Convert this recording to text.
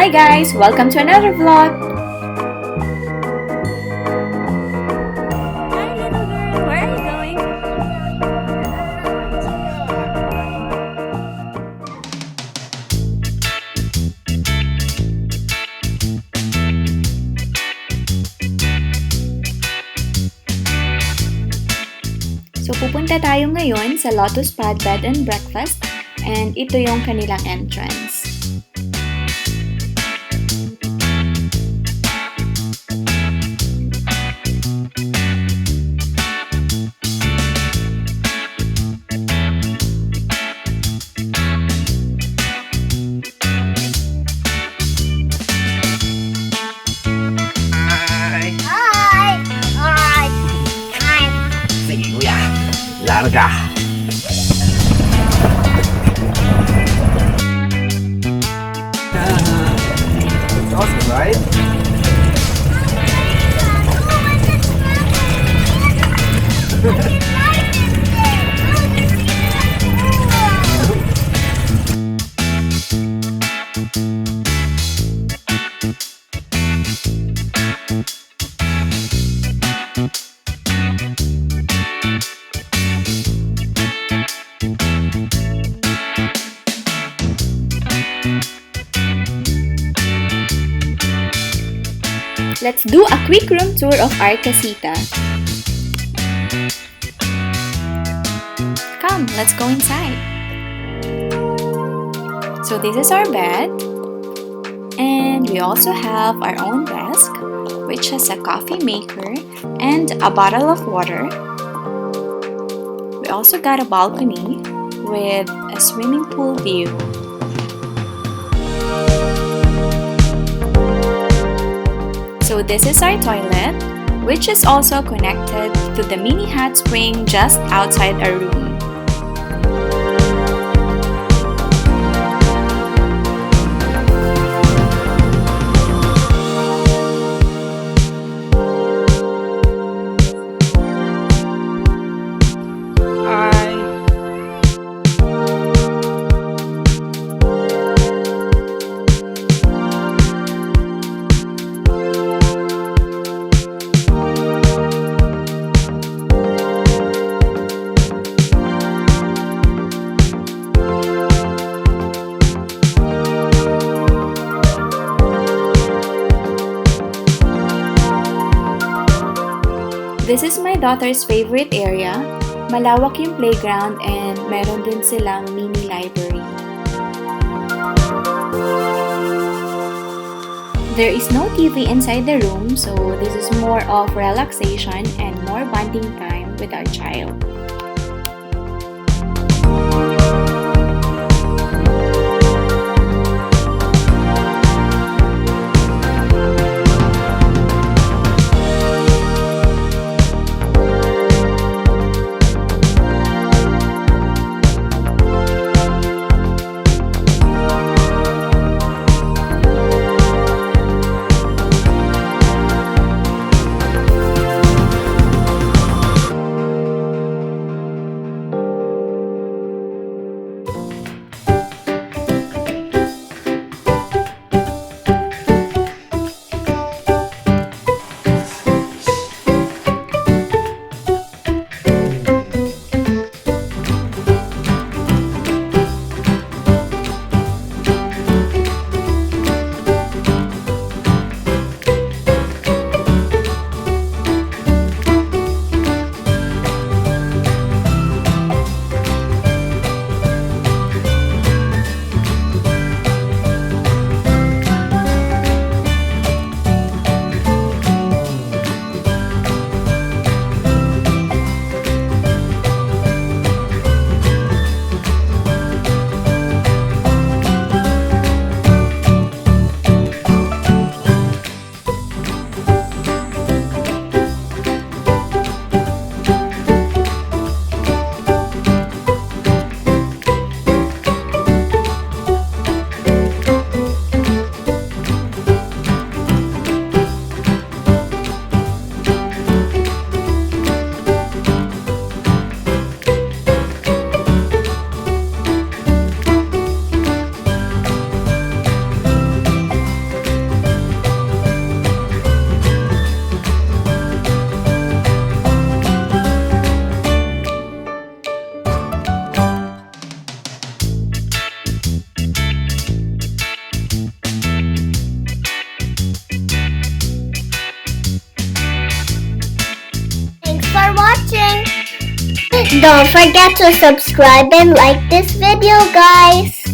Hi guys! Welcome to another vlog! Hi little girl! Where are you going? So pupunta tayo ngayon sa Lotuspod Bed and Breakfast and ito yung kanilang entrance. Larga. It's awesome, right? Let's do a quick room tour of our casita. Come, let's go inside. So this is our bed. And we also have our own desk, which has a coffee maker and a bottle of water. We also got a balcony with a swimming pool view. So this is our toilet, which is also connected to the mini hot spring just outside our room. This is my daughter's favorite area. Malawak yung playground and meron din silang mini library. There is no TV inside the room, so this is more of relaxation and more bonding time with our child. Don't forget to subscribe and like this video, guys.